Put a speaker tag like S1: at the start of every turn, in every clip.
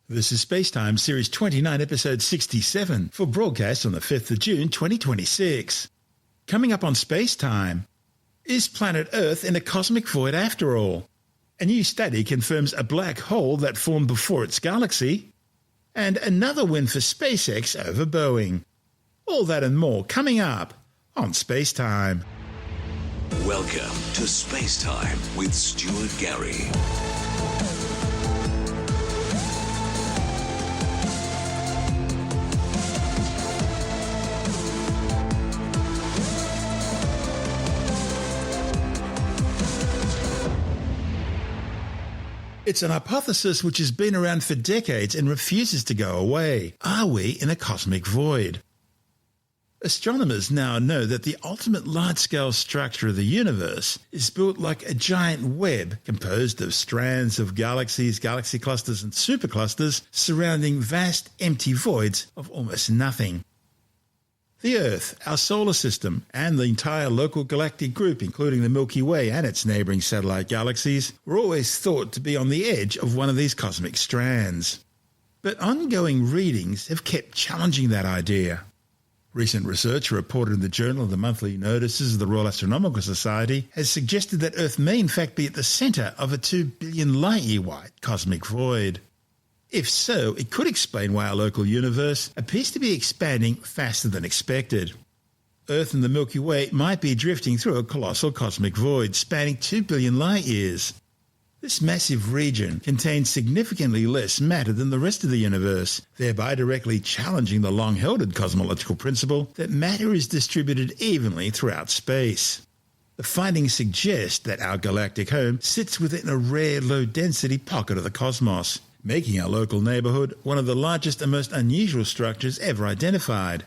S1: This is SpaceTime Series 29, Episode 67, for broadcast on the 5th of June 2026. Coming up on SpaceTime, is planet Earth in a cosmic void after all? A new study confirms a black hole that formed before its galaxy, and another win for SpaceX over Boeing. All that and more coming up on SpaceTime.
S2: Welcome to SpaceTime with Stuart Gary.
S1: It's an hypothesis which has been around for decades and refuses to go away. Are we in a cosmic void? Astronomers now know that the ultimate large-scale structure of the universe is built like a giant web composed of strands of galaxies, galaxy clusters and superclusters surrounding vast empty voids of almost nothing. The Earth, our solar system, and the entire local galactic group, including the Milky Way and its neighbouring satellite galaxies, were always thought to be on the edge of one of these cosmic strands. But ongoing readings have kept challenging that idea. Recent research reported in the Journal of the Monthly Notices of the Royal Astronomical Society has suggested that Earth may in fact be at the centre of a 2 billion light-year-wide cosmic void. If so, it could explain why our local universe appears to be expanding faster than expected. Earth and the Milky Way might be drifting through a colossal cosmic void spanning 2 billion light-years. This massive region contains significantly less matter than the rest of the universe, thereby directly challenging the long-held cosmological principle that matter is distributed evenly throughout space. The findings suggest that our galactic home sits within a rare low-density pocket of the cosmos, making our local neighbourhood one of the largest and most unusual structures ever identified.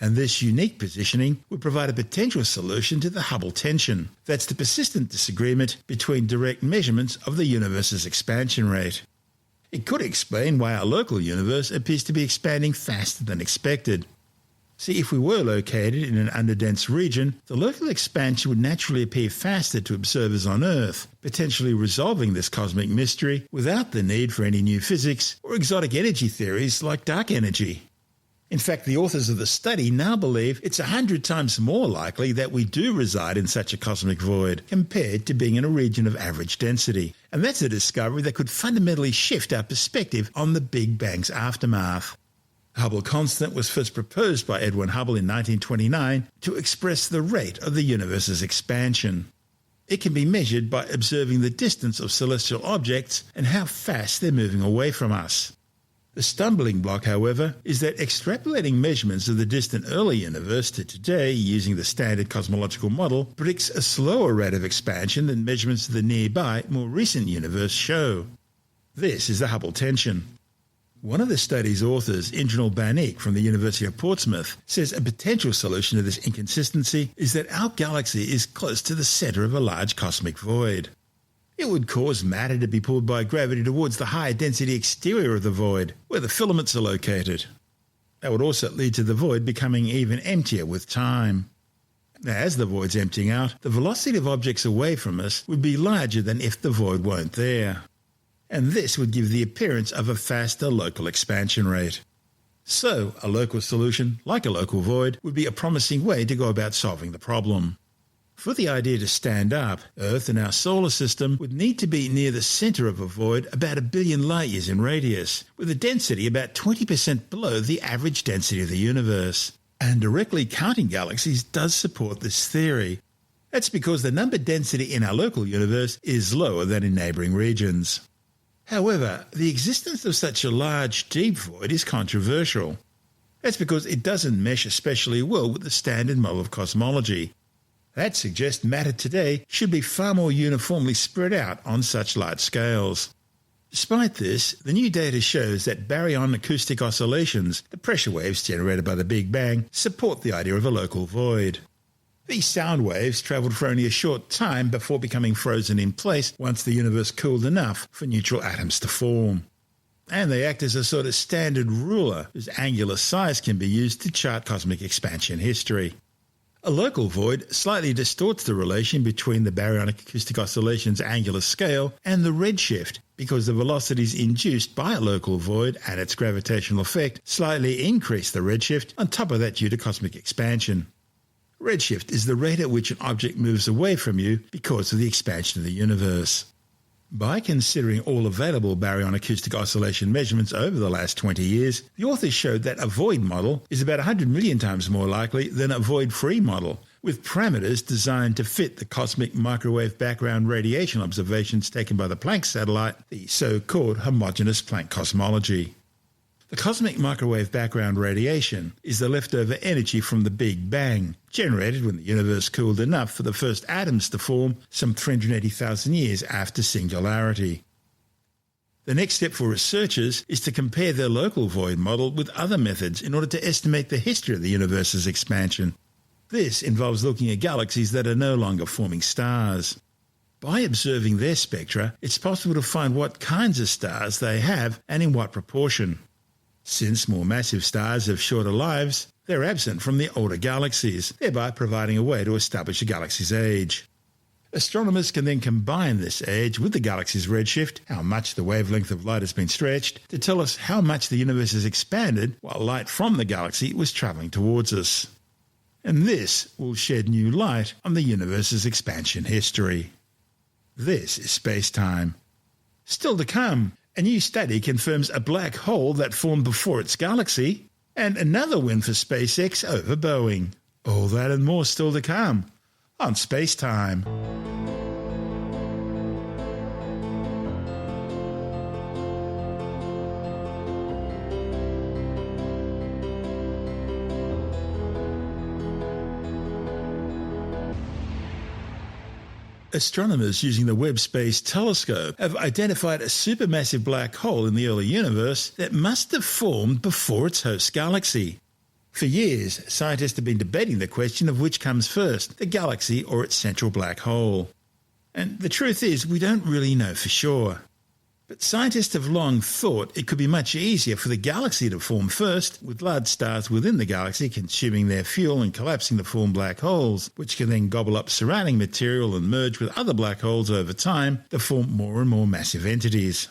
S1: And this unique positioning would provide a potential solution to the Hubble tension. That's the persistent disagreement between direct measurements of the universe's expansion rate. It could explain why our local universe appears to be expanding faster than expected. See, if we were located in an underdense region, the local expansion would naturally appear faster to observers on Earth, potentially resolving this cosmic mystery without the need for any new physics or exotic energy theories like dark energy. In fact, the authors of the study now believe it's 100 times more likely that we do reside in such a cosmic void compared to being in a region of average density. And that's a discovery that could fundamentally shift our perspective on the Big Bang's aftermath. The Hubble constant was first proposed by Edwin Hubble in 1929 to express the rate of the universe's expansion. It can be measured by observing the distance of celestial objects and how fast they're moving away from us. The stumbling block, however, is that extrapolating measurements of the distant early universe to today using the standard cosmological model predicts a slower rate of expansion than measurements of the nearby, more recent universe show. This is the Hubble tension. One of the study's authors, Indranil Banik from the University of Portsmouth, says a potential solution to this inconsistency is that our galaxy is close to the centre of a large cosmic void. It would cause matter to be pulled by gravity towards the higher density exterior of the void, where the filaments are located. That would also lead to the void becoming even emptier with time. Now, as the void's emptying out, the velocity of objects away from us would be larger than if the void weren't there. And this would give the appearance of a faster local expansion rate. So, a local solution, like a local void, would be a promising way to go about solving the problem. For the idea to stand up, Earth and our solar system would need to be near the centre of a void about 1 billion light-years in radius, with a density about 20% below the average density of the universe. And directly counting galaxies does support this theory. That's because the number density in our local universe is lower than in neighbouring regions. However, the existence of such a large, deep void is controversial. That's because it doesn't mesh especially well with the standard model of cosmology. That suggests matter today should be far more uniformly spread out on such large scales. Despite this, the new data shows that baryon acoustic oscillations, the pressure waves generated by the Big Bang, support the idea of a local void. These sound waves travelled for only a short time before becoming frozen in place once the universe cooled enough for neutral atoms to form. And they act as a sort of standard ruler whose angular size can be used to chart cosmic expansion history. A local void slightly distorts the relation between the baryonic acoustic oscillation's angular scale and the redshift, because the velocities induced by a local void and its gravitational effect slightly increase the redshift, on top of that due to cosmic expansion. Redshift is the rate at which an object moves away from you because of the expansion of the universe. By considering all available baryon acoustic oscillation measurements over the last 20 years, the authors showed that a void model is about 100 million times more likely than a void-free model, with parameters designed to fit the cosmic microwave background radiation observations taken by the Planck satellite, the so-called homogeneous Planck cosmology. The cosmic microwave background radiation is the leftover energy from the Big Bang, generated when the universe cooled enough for the first atoms to form some 380,000 years after singularity. The next step for researchers is to compare their local void model with other methods in order to estimate the history of the universe's expansion. This involves looking at galaxies that are no longer forming stars. By observing their spectra, it's possible to find what kinds of stars they have and in what proportion. Since more massive stars have shorter lives, they're absent from the older galaxies, thereby providing a way to establish a galaxy's age. Astronomers can then combine this age with the galaxy's redshift, how much the wavelength of light has been stretched, to tell us how much the universe has expanded while light from the galaxy was travelling towards us. And this will shed new light on the universe's expansion history. This is SpaceTime. Still to come, a new study confirms a black hole that formed before its galaxy, and another win for SpaceX over Boeing. All that and more still to come on SpaceTime. Astronomers using the Webb Space Telescope have identified a supermassive black hole in the early universe that must have formed before its host galaxy. For years, scientists have been debating the question of which comes first, the galaxy or its central black hole. And the truth is, we don't really know for sure. But scientists have long thought it could be much easier for the galaxy to form first, with large stars within the galaxy consuming their fuel and collapsing to form black holes, which can then gobble up surrounding material and merge with other black holes over time to form more and more massive entities.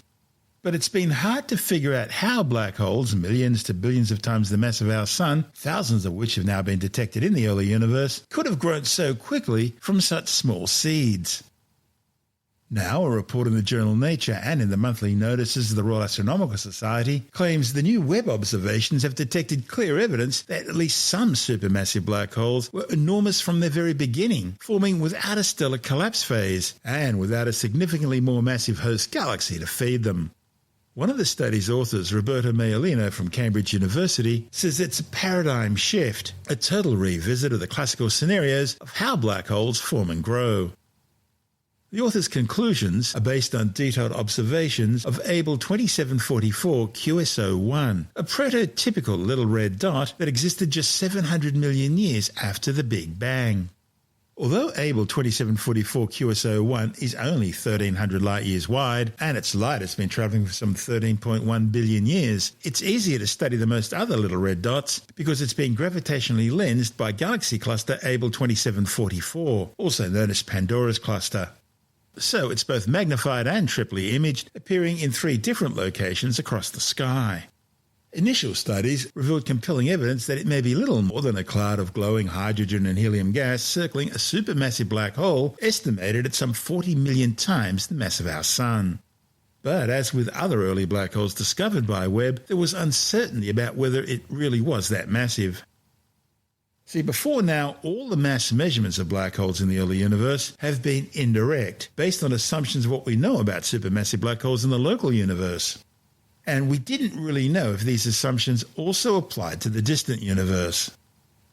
S1: But it's been hard to figure out how black holes, millions to billions of times the mass of our Sun, thousands of which have now been detected in the early universe, could have grown so quickly from such small seeds. Now, a report in the journal Nature and in the monthly notices of the Royal Astronomical Society claims the new Webb observations have detected clear evidence that at least some supermassive black holes were enormous from their very beginning, forming without a stellar collapse phase and without a significantly more massive host galaxy to feed them. One of the study's authors, Roberto Maiolino from Cambridge University, says it's a paradigm shift, a total revisit of the classical scenarios of how black holes form and grow. The author's conclusions are based on detailed observations of Abell 2744 QSO-1, a prototypical little red dot that existed just 700 million years after the Big Bang. Although Abell 2744 QSO-1 is only 1,300 light-years wide, and its light has been travelling for some 13.1 billion years, it's easier to study than most other little red dots because it's been gravitationally lensed by galaxy cluster Abell 2744, also known as Pandora's cluster. So it's both magnified and triply imaged, appearing in 3 different locations across the sky. Initial studies revealed compelling evidence that it may be little more than a cloud of glowing hydrogen and helium gas circling a supermassive black hole estimated at some 40 million times the mass of our Sun. But as with other early black holes discovered by Webb, there was uncertainty about whether it really was that massive. See, before now, all the mass measurements of black holes in the early universe have been indirect, based on assumptions of what we know about supermassive black holes in the local universe. And we didn't really know if these assumptions also applied to the distant universe.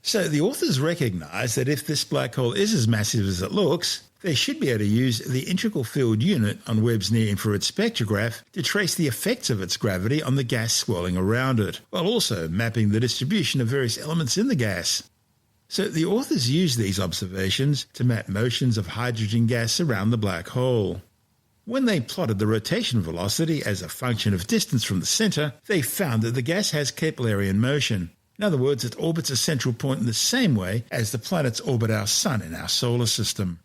S1: So the authors recognise that if this black hole is as massive as it looks, they should be able to use the integral field unit on Webb's near-infrared spectrograph to trace the effects of its gravity on the gas swirling around it, while also mapping the distribution of various elements in the gas. So the authors used these observations to map motions of hydrogen gas around the black hole. When they plotted the rotation velocity as a function of distance from the centre, they found that the gas has Keplerian motion. In other words, it orbits a central point in the same way as the planets orbit our Sun in our solar system.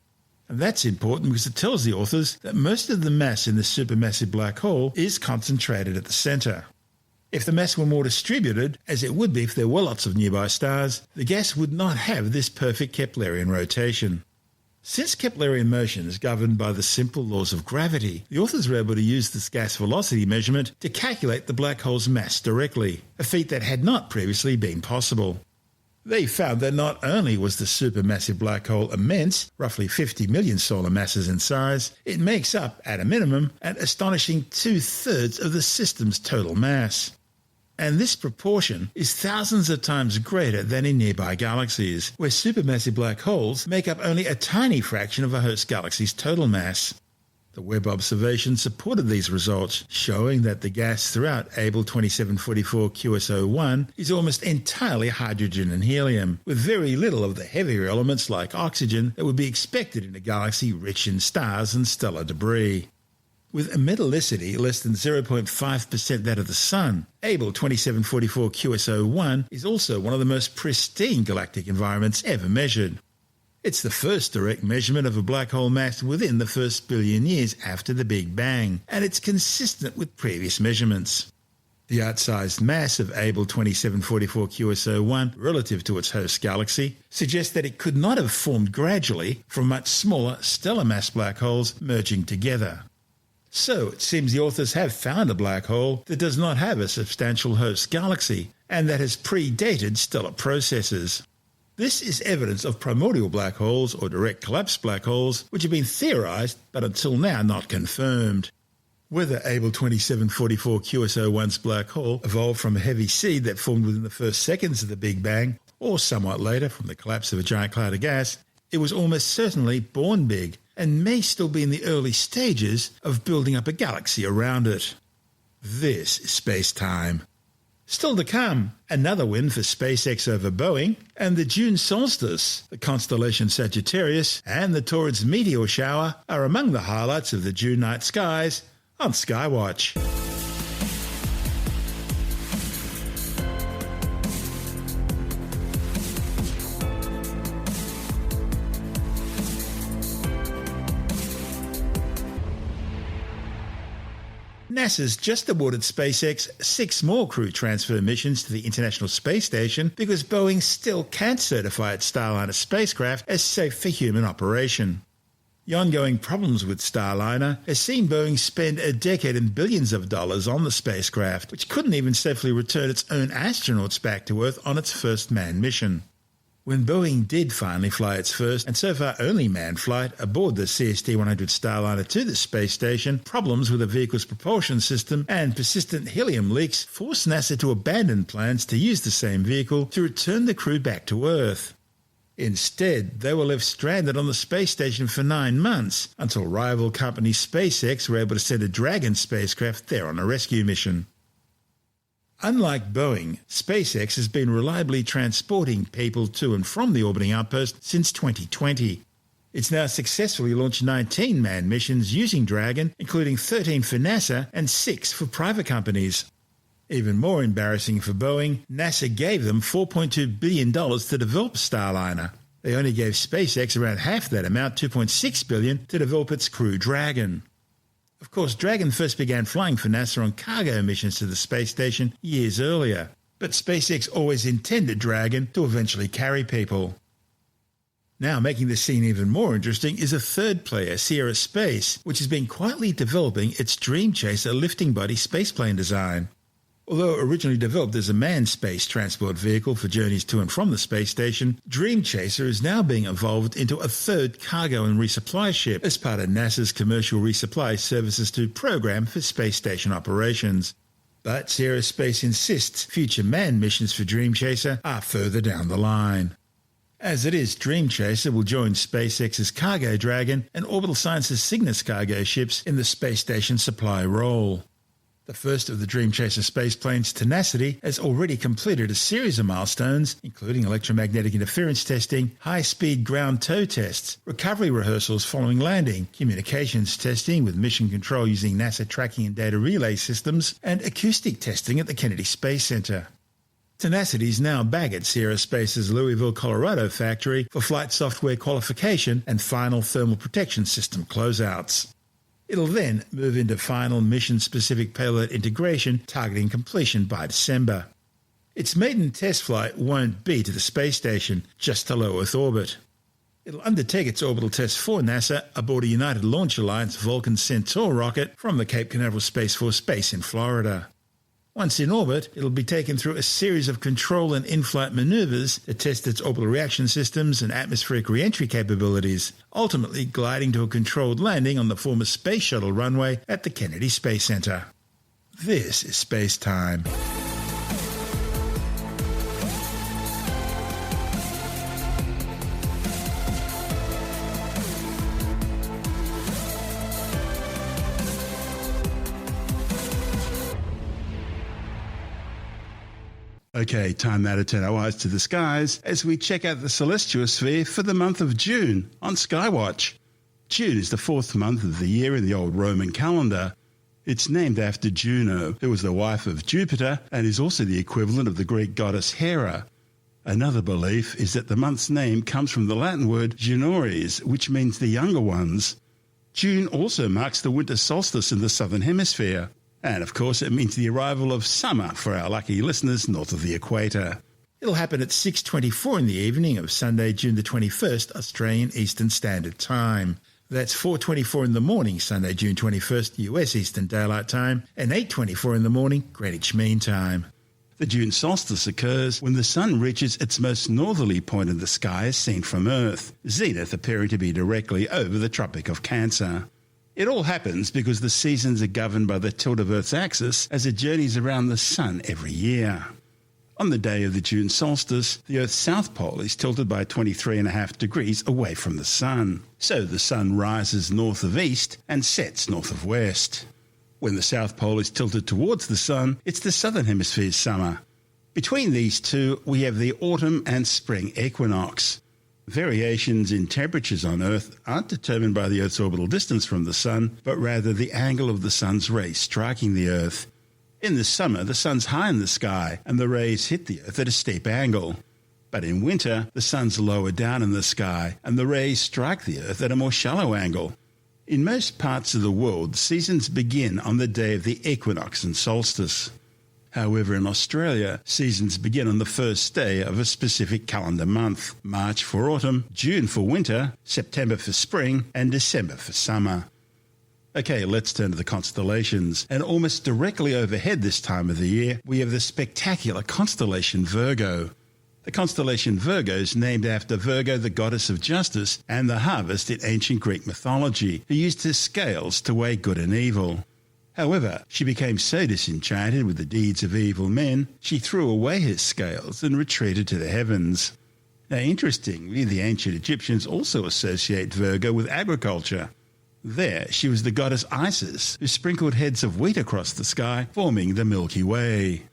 S1: And that's important because it tells the authors that most of the mass in the supermassive black hole is concentrated at the centre. If the mass were more distributed, as it would be if there were lots of nearby stars, the gas would not have this perfect Keplerian rotation. Since Keplerian motion is governed by the simple laws of gravity, the authors were able to use this gas velocity measurement to calculate the black hole's mass directly, a feat that had not previously been possible. They found that not only was the supermassive black hole immense, roughly 50 million solar masses in size, it makes up, at a minimum, an astonishing 2/3 of the system's total mass. And this proportion is thousands of times greater than in nearby galaxies, where supermassive black holes make up only a tiny fraction of a host galaxy's total mass. The Webb observation supported these results, showing that the gas throughout Abell 2744 QS01 is almost entirely hydrogen and helium, with very little of the heavier elements like oxygen that would be expected in a galaxy rich in stars and stellar debris. With a metallicity less than 0.5% that of the Sun, Abell 2744 QS01 is also one of the most pristine galactic environments ever measured. It's the first direct measurement of a black hole mass within the first billion years after the Big Bang, and it's consistent with previous measurements. The outsized mass of Abell 2744 QS01 relative to its host galaxy suggests that it could not have formed gradually from much smaller stellar mass black holes merging together. So it seems the authors have found a black hole that does not have a substantial host galaxy and that has predated stellar processes. This is evidence of primordial black holes or direct collapse black holes, which have been theorized but until now not confirmed. Whether Abell 2744 QS01's black hole evolved from a heavy seed that formed within the first seconds of the Big Bang, or somewhat later from the collapse of a giant cloud of gas, it was almost certainly born big and may still be in the early stages of building up a galaxy around it. This is SpaceTime. Still to come, another win for SpaceX over Boeing, and the June solstice, the constellation Sagittarius, and the Taurus meteor shower are among the highlights of the June night skies on Skywatch. NASA's just awarded SpaceX 6 more crew transfer missions to the International Space Station because Boeing still can't certify its Starliner spacecraft as safe for human operation. The ongoing problems with Starliner has seen Boeing spend a decade and billions of dollars on the spacecraft, which couldn't even safely return its own astronauts back to Earth on its first manned mission. When Boeing did finally fly its first and so far only manned flight aboard the CST-100 Starliner to the space station, problems with the vehicle's propulsion system and persistent helium leaks forced NASA to abandon plans to use the same vehicle to return the crew back to Earth. Instead, they were left stranded on the space station for 9 months until rival company SpaceX were able to send a Dragon spacecraft there on a rescue mission. Unlike Boeing, SpaceX has been reliably transporting people to and from the orbiting outpost since 2020. It's now successfully launched 19 manned missions using Dragon, including 13 for NASA and 6 for private companies. Even more embarrassing for Boeing, NASA gave them $4.2 billion to develop Starliner. They only gave SpaceX around half that amount, $2.6 billion, to develop its Crew Dragon. Of course, Dragon first began flying for NASA on cargo missions to the space station years earlier, but SpaceX always intended Dragon to eventually carry people. Now, making the scene even more interesting is a third player, Sierra Space, which has been quietly developing its Dream Chaser lifting body spaceplane design. Although originally developed as a manned space transport vehicle for journeys to and from the space station, Dream Chaser is now being evolved into a third cargo and resupply ship as part of NASA's Commercial Resupply Services 2 program for space station operations. But Sierra Space insists future manned missions for Dream Chaser are further down the line. As it is, Dream Chaser will join SpaceX's Cargo Dragon and Orbital Science's Cygnus cargo ships in the space station supply role. The first of the Dream Chaser spaceplane's tenacity has already completed a series of milestones, including electromagnetic interference testing, high-speed ground tow tests, recovery rehearsals following landing, communications testing with mission control using NASA tracking and data relay systems, and acoustic testing at the Kennedy Space Center. Tenacity's now back at Sierra Space's Louisville, Colorado factory for flight software qualification and final thermal protection system closeouts. It'll then move into final mission-specific payload integration, targeting completion by December. Its maiden test flight won't be to the space station, just to low Earth orbit. It'll undertake its orbital test for NASA aboard a United Launch Alliance Vulcan Centaur rocket from the Cape Canaveral Space Force Base in Florida. Once in orbit, it'll be taken through a series of control and in-flight maneuvers to test its orbital reaction systems and atmospheric re-entry capabilities, ultimately gliding to a controlled landing on the former Space Shuttle runway at the Kennedy Space Center. This is SpaceTime. Okay, time now to turn our eyes to the skies as we check out the celestial sphere for the month of June on Skywatch. June is the fourth month of the year in the old Roman calendar. It's named after Juno, who was the wife of Jupiter and is also the equivalent of the Greek goddess Hera. Another belief is that the month's name comes from the Latin word junores, which means the younger ones. June also marks the winter solstice in the southern hemisphere. And of course it means the arrival of summer for our lucky listeners north of the equator. It'll happen at 6:24 in the evening of Sunday, June the 21st, Australian Eastern Standard Time. That's 4:24 in the morning, Sunday, June 21st, US Eastern Daylight Time, and 8:24 in the morning, Greenwich Mean Time. The June solstice occurs when the sun reaches its most northerly point in the sky as seen from Earth, zenith appearing to be directly over the Tropic of Cancer. It all happens because the seasons are governed by the tilt of Earth's axis as it journeys around the sun every year. On the day of the June solstice, the Earth's south pole is tilted by 23.5 degrees away from the sun. So the sun rises north of east and sets north of west. When the south pole is tilted towards the sun, it's the southern hemisphere's summer. Between these two, we have the autumn and spring equinox. Variations in temperatures on Earth aren't determined by the Earth's orbital distance from the sun, but rather the angle of the sun's rays striking the Earth. In the summer, the sun's high in the sky and the rays hit the Earth at a steep angle. But in winter, the sun's lower down in the sky and the rays strike the Earth at a more shallow angle. In most parts of the world, seasons begin on the day of the equinox and solstice. However, in Australia, seasons begin on the first day of a specific calendar month: March for autumn, June for winter, September for spring, and December for summer. Okay, let's turn to the constellations. And almost directly overhead this time of the year, we have the spectacular constellation Virgo. The constellation Virgo is named after Virgo, the goddess of justice and the harvest in ancient Greek mythology, who used her scales to weigh good and evil. However, she became so disenchanted with the deeds of evil men, she threw away her scales and retreated to the heavens. Now, interestingly, the ancient Egyptians also associate Virgo with agriculture. There, she was the goddess Isis, who sprinkled heads of wheat across the sky, forming the Milky Way.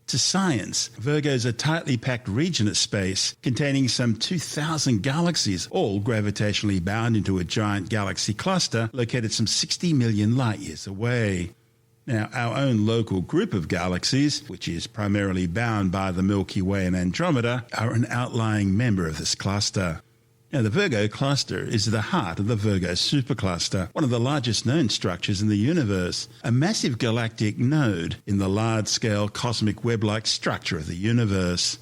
S1: To science, Virgo is a tightly packed region of space containing some 2,000 galaxies, all gravitationally bound into a giant galaxy cluster located some 60 million light-years away. Now, our own local group of galaxies, which is primarily bound by the Milky Way and Andromeda, are an outlying member of this cluster. Now, the Virgo cluster is the heart of the Virgo supercluster, one of the largest known structures in the universe, a massive galactic node in the large-scale cosmic web-like structure of the universe.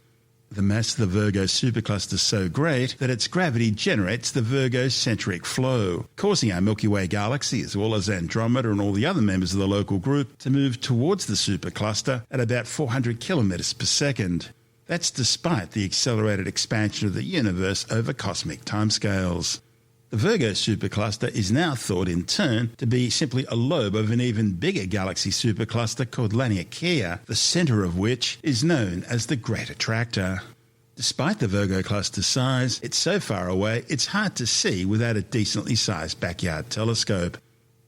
S1: The mass of the Virgo supercluster is so great that its gravity generates the Virgo-centric flow, causing our Milky Way galaxy, as well as Andromeda and all the other members of the local group, to move towards the supercluster at about 400 kilometers per second. That's despite the accelerated expansion of the universe over cosmic timescales. The Virgo supercluster is now thought in turn to be simply a lobe of an even bigger galaxy supercluster called Laniakea, the centre of which is known as the Great Attractor. Despite the Virgo cluster's size, it's so far away it's hard to see without a decently sized backyard telescope.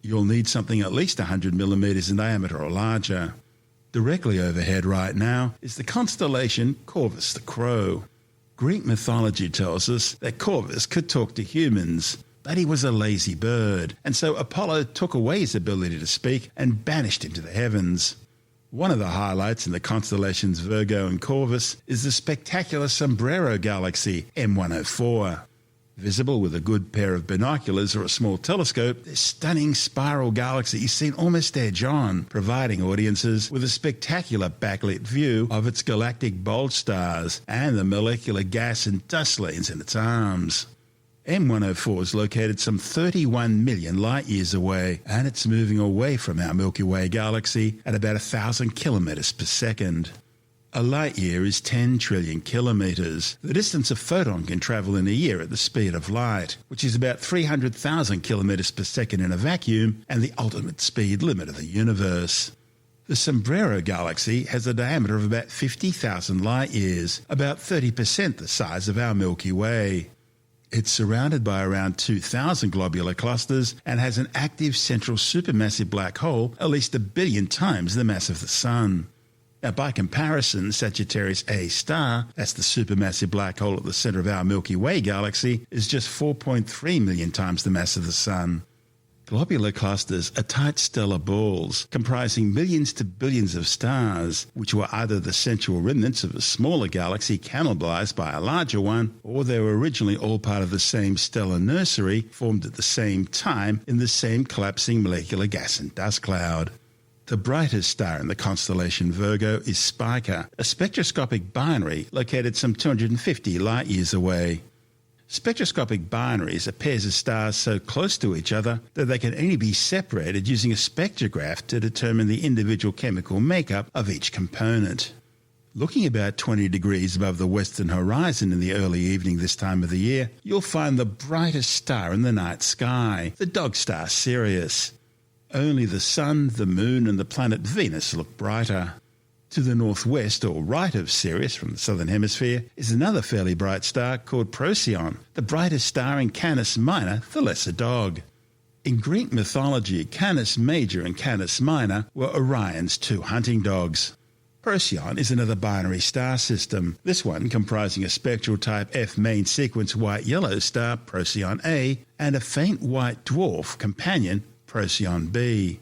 S1: You'll need something at least 100 millimeters in diameter or larger. Directly overhead right now is the constellation Corvus the Crow. Greek mythology tells us that Corvus could talk to humans, but he was a lazy bird, and so Apollo took away his ability to speak and banished him to the heavens. One of the highlights in the constellations Virgo and Corvus is the spectacular Sombrero Galaxy, M104. Visible with a good pair of binoculars or a small telescope, this stunning spiral galaxy is seen almost edge-on, providing audiences with a spectacular backlit view of its galactic bulge stars and the molecular gas and dust lanes in its arms. M104 is located some 31 million light-years away, and it's moving away from our Milky Way galaxy at about 1,000 kilometres per second. A light-year is 10 trillion kilometres, the distance a photon can travel in a year at the speed of light, which is about 300,000 kilometres per second in a vacuum and the ultimate speed limit of the universe. The Sombrero Galaxy has a diameter of about 50,000 light-years, about 30% the size of our Milky Way. It's surrounded by around 2,000 globular clusters and has an active central supermassive black hole at least 1 billion times the mass of the Sun. Now, by comparison, Sagittarius A star, that's the supermassive black hole at the centre of our Milky Way galaxy, is just 4.3 million times the mass of the Sun. Globular clusters are tight stellar balls comprising millions to billions of stars, which were either the central remnants of a smaller galaxy cannibalized by a larger one, or they were originally all part of the same stellar nursery formed at the same time in the same collapsing molecular gas and dust cloud. The brightest star in the constellation Virgo is Spica, a spectroscopic binary located some 250 light-years away. Spectroscopic binaries are pairs of stars so close to each other that they can only be separated using a spectrograph to determine the individual chemical makeup of each component. Looking about 20 degrees above the western horizon in the early evening this time of the year, you'll find the brightest star in the night sky, the dog star Sirius. Only the Sun, the Moon and the planet Venus look brighter. To the northwest or right of Sirius from the southern hemisphere is another fairly bright star called Procyon, the brightest star in Canis Minor, the lesser dog. In Greek mythology, Canis Major and Canis Minor were Orion's two hunting dogs. Procyon is another binary star system, this one comprising a spectral type F main sequence white-yellow star, Procyon A, and a faint white dwarf companion, Procyon B.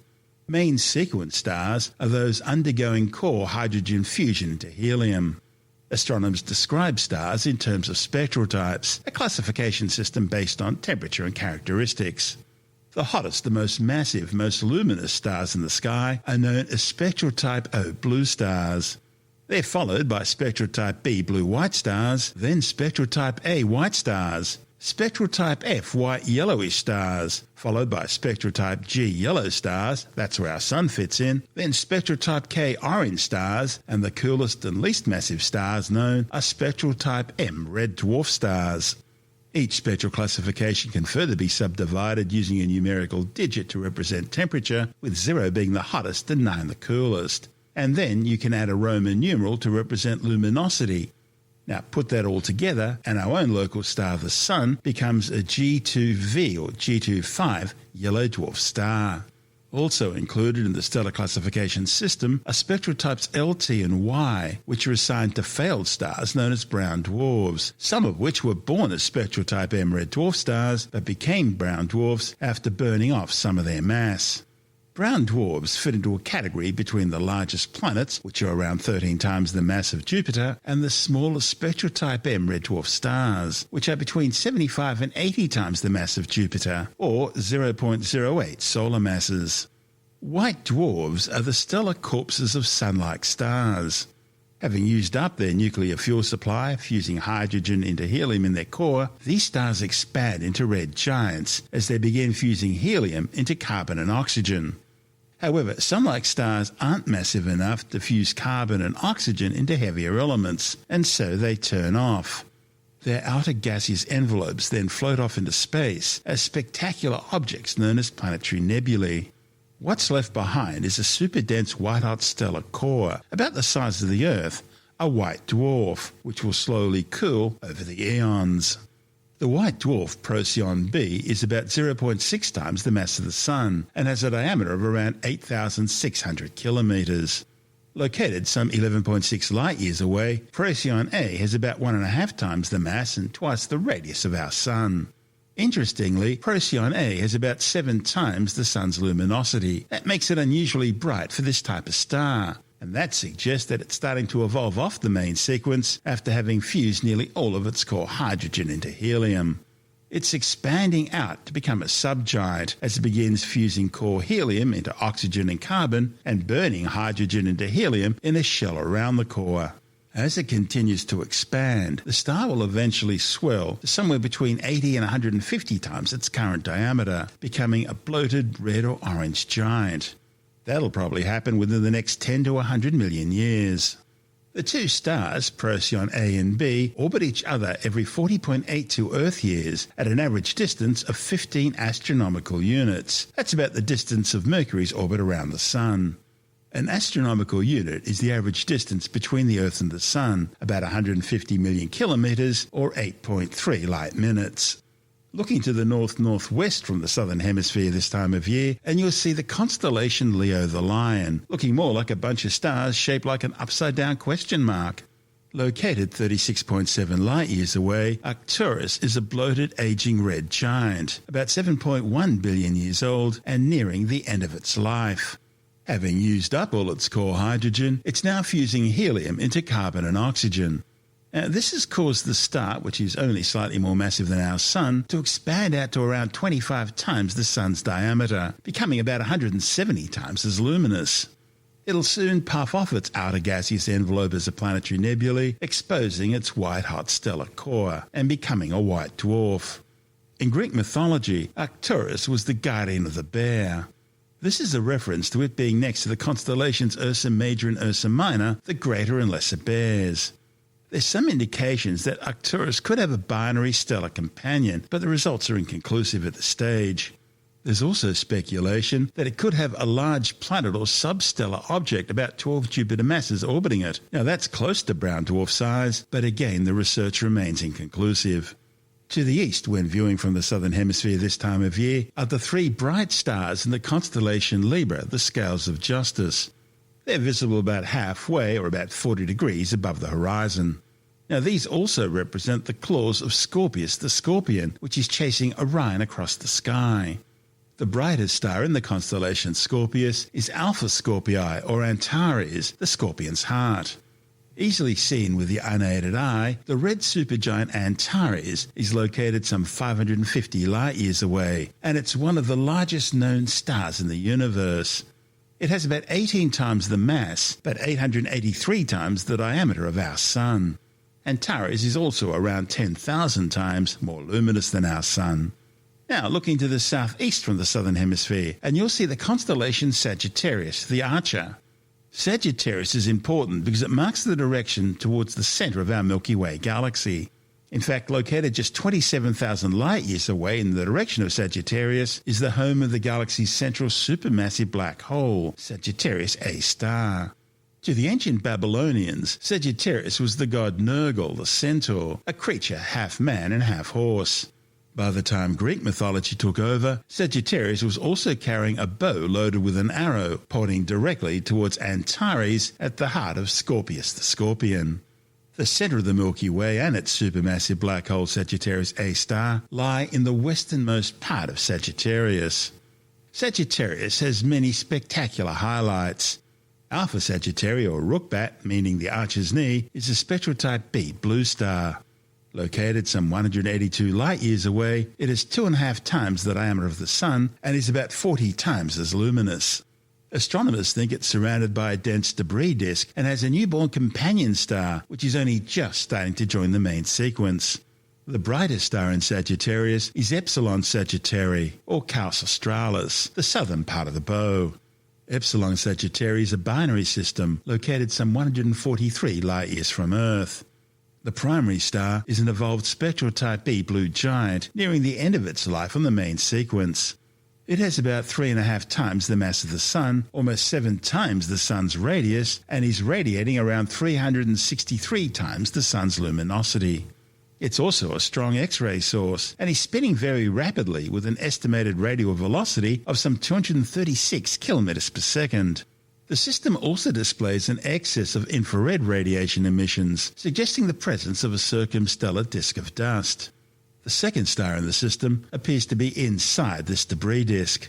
S1: Main sequence stars are those undergoing core hydrogen fusion into helium. Astronomers describe stars in terms of spectral types, a classification system based on temperature and characteristics. The hottest, the most massive, most luminous stars in the sky are known as spectral type O blue stars. They're followed by spectral type B blue-white stars, then spectral type A white stars, spectral type F white-yellowish stars, followed by spectral type G yellow stars, that's where our Sun fits in, then spectral type K orange stars, and the coolest and least massive stars known are spectral type M red dwarf stars. Each spectral classification can further be subdivided using a numerical digit to represent temperature, with 0 being the hottest and 9 the coolest. And then you can add a Roman numeral to represent luminosity. Now put that all together and our own local star, the Sun, becomes a G2V or G25 yellow dwarf star. Also included in the stellar classification system are spectral types LT and Y, which are assigned to failed stars known as brown dwarfs, some of which were born as spectral type M red dwarf stars but became brown dwarfs after burning off some of their mass. Brown dwarfs fit into a category between the largest planets, which are around 13 times the mass of Jupiter, and the smallest spectral type M red dwarf stars, which are between 75 and 80 times the mass of Jupiter, or 0.08 solar masses. White dwarfs are the stellar corpses of Sun-like stars. Having used up their nuclear fuel supply, fusing hydrogen into helium in their core, these stars expand into red giants as they begin fusing helium into carbon and oxygen. However, Sun-like stars aren't massive enough to fuse carbon and oxygen into heavier elements, and so they turn off. Their outer gaseous envelopes then float off into space as spectacular objects known as planetary nebulae. What's left behind is a super-dense white-hot stellar core, about the size of the Earth, a white dwarf, which will slowly cool over the eons. The white dwarf Procyon B is about 0.6 times the mass of the Sun and has a diameter of around 8,600 kilometres. Located some 11.6 light-years away, Procyon A has about 1.5 times the mass and twice the radius of our Sun. Interestingly, Procyon A has about 7 times the Sun's luminosity. That makes it unusually bright for this type of star. and that suggests that it's starting to evolve off the main sequence after having fused nearly all of its core hydrogen into helium. It's expanding out to become a subgiant as it begins fusing core helium into oxygen and carbon and burning hydrogen into helium in a shell around the core. As it continues to expand, the star will eventually swell to somewhere between 80 and 150 times its current diameter, becoming a bloated red or orange giant. That'll probably happen within the next 10 to 100 million years. The two stars, Procyon A and B, orbit each other every 40.82 Earth years at an average distance of 15 astronomical units. That's about the distance of Mercury's orbit around the Sun. An astronomical unit is the average distance between the Earth and the Sun, about 150 million kilometres or 8.3 light minutes. Looking to the north-northwest from the southern hemisphere this time of year, and you'll see the constellation Leo the Lion, looking more like a bunch of stars shaped like an upside-down question mark. Located 36.7 light-years away, Arcturus is a bloated, aging red giant, about 7.1 billion years old and nearing the end of its life. Having used up all its core hydrogen, it's now fusing helium into carbon and oxygen. Now, this has caused the star, which is only slightly more massive than our Sun, to expand out to around 25 times the Sun's diameter, becoming about 170 times as luminous. It'll soon puff off its outer gaseous envelope as a planetary nebulae, exposing its white-hot stellar core and becoming a white dwarf. In Greek mythology, Arcturus was the guardian of the bear. This is a reference to it being next to the constellations Ursa Major and Ursa Minor, the Greater and Lesser Bears. There's some indications that Arcturus could have a binary stellar companion, but the results are inconclusive at this stage. There's also speculation that it could have a large planet or substellar object about 12 Jupiter masses orbiting it. Now that's close to brown dwarf size, but again the research remains inconclusive. To the east, when viewing from the southern hemisphere this time of year, are the three bright stars in the constellation Libra, the Scales of Justice. They're visible about halfway, or about 40 degrees above the horizon. Now these also represent the claws of Scorpius the Scorpion, which is chasing Orion across the sky. The brightest star in the constellation Scorpius is Alpha Scorpii, or Antares, the Scorpion's heart. Easily seen with the unaided eye, the red supergiant Antares is located some 550 light-years away, and it's one of the largest known stars in the universe. It has about 18 times the mass, but 883 times the diameter of our Sun. Antares is also around 10,000 times more luminous than our Sun. Now, looking to the southeast from the southern hemisphere, and you'll see the constellation Sagittarius, the Archer. Sagittarius is important because it marks the direction towards the centre of our Milky Way galaxy. In fact, located just 27,000 light-years away in the direction of Sagittarius is the home of the galaxy's central supermassive black hole, Sagittarius A star. To the ancient Babylonians, Sagittarius was the god Nergal, the centaur, a creature half man and half horse. By the time Greek mythology took over, Sagittarius was also carrying a bow loaded with an arrow, pointing directly towards Antares at the heart of Scorpius the Scorpion. The centre of the Milky Way and its supermassive black hole Sagittarius A star lie in the westernmost part of Sagittarius. Sagittarius has many spectacular highlights. Alpha Sagittarii, or Rookbat, meaning the Archer's knee, is a spectral type B blue star. Located some 182 light-years away, it is 2.5 times the diameter of the Sun and is about 40 times as luminous. Astronomers think it's surrounded by a dense debris disk and has a newborn companion star, which is only just starting to join the main sequence. The brightest star in Sagittarius is Epsilon Sagittarii, or Caus Australis, the southern part of the bow. Epsilon Sagittarii is a binary system located some 143 light-years from Earth. The primary star is an evolved spectral type B blue giant nearing the end of its life on the main sequence. It has about 3.5 times the mass of the Sun, almost 7 times the Sun's radius, and is radiating around 363 times the Sun's luminosity. It's also a strong X-ray source, and is spinning very rapidly with an estimated radial velocity of some 236 kilometers per second. The system also displays an excess of infrared radiation emissions, suggesting the presence of a circumstellar disk of dust. The second star in the system appears to be inside this debris disk.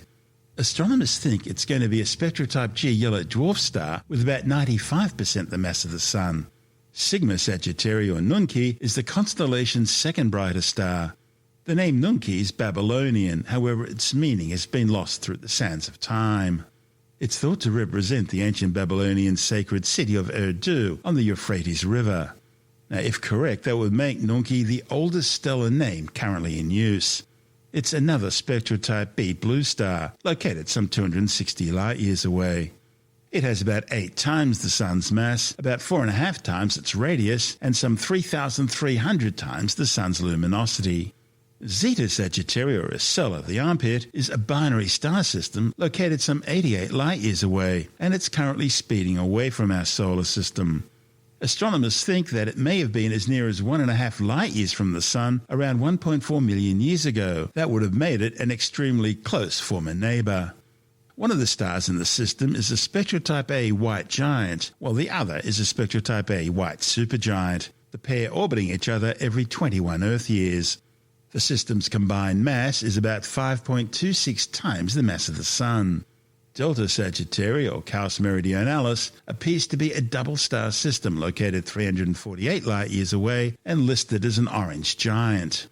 S1: Astronomers think it's going to be a spectrotype G yellow dwarf star with about 95% the mass of the Sun. Sigma Sagittarii or Nunki is the constellation's second brightest star. The name Nunki is Babylonian, however its meaning has been lost through the sands of time. It's thought to represent the ancient Babylonian sacred city of Urdu on the Euphrates River. Now, if correct, that would make Nunki the oldest stellar name currently in use. It's another spectrotype B blue star, located some 260 light-years away. It has about 8 times the Sun's mass, about 4.5 times its radius, and some 3,300 times the Sun's luminosity. Zeta Sagittarii, or a cell of the armpit, is a binary star system located some 88 light-years away, and it's currently speeding away from our solar system. Astronomers think that it may have been as near as 1.5 light-years from the Sun around 1.4 million years ago. That would have made it an extremely close former neighbour. One of the stars in the system is a spectrotype A white giant, while the other is a spectrotype A white supergiant, the pair orbiting each other every 21 Earth years. The system's combined mass is about 5.26 times the mass of the Sun. Delta Sagittarii, or Caus Meridionalis, appears to be a double-star system located 348 light-years away and listed as an orange giant.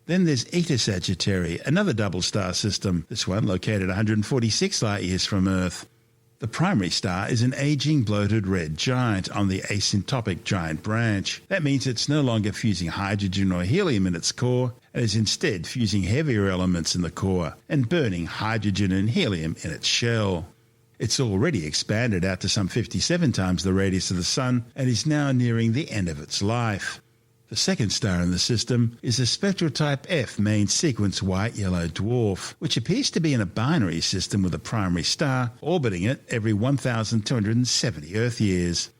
S1: Then there's Eta Sagittarii, another double-star system, this one located 146 light-years from Earth. The primary star is an aging bloated red giant on the asymptotic giant branch. That means it's no longer fusing hydrogen or helium in its core, and is instead fusing heavier elements in the core and burning hydrogen and helium in its shell. It's already expanded out to some 57 times the radius of the Sun and is now nearing the end of its life. The second star in the system is a spectrotype F main sequence white-yellow dwarf, which appears to be in a binary system with a primary star orbiting it every 1,270 Earth years.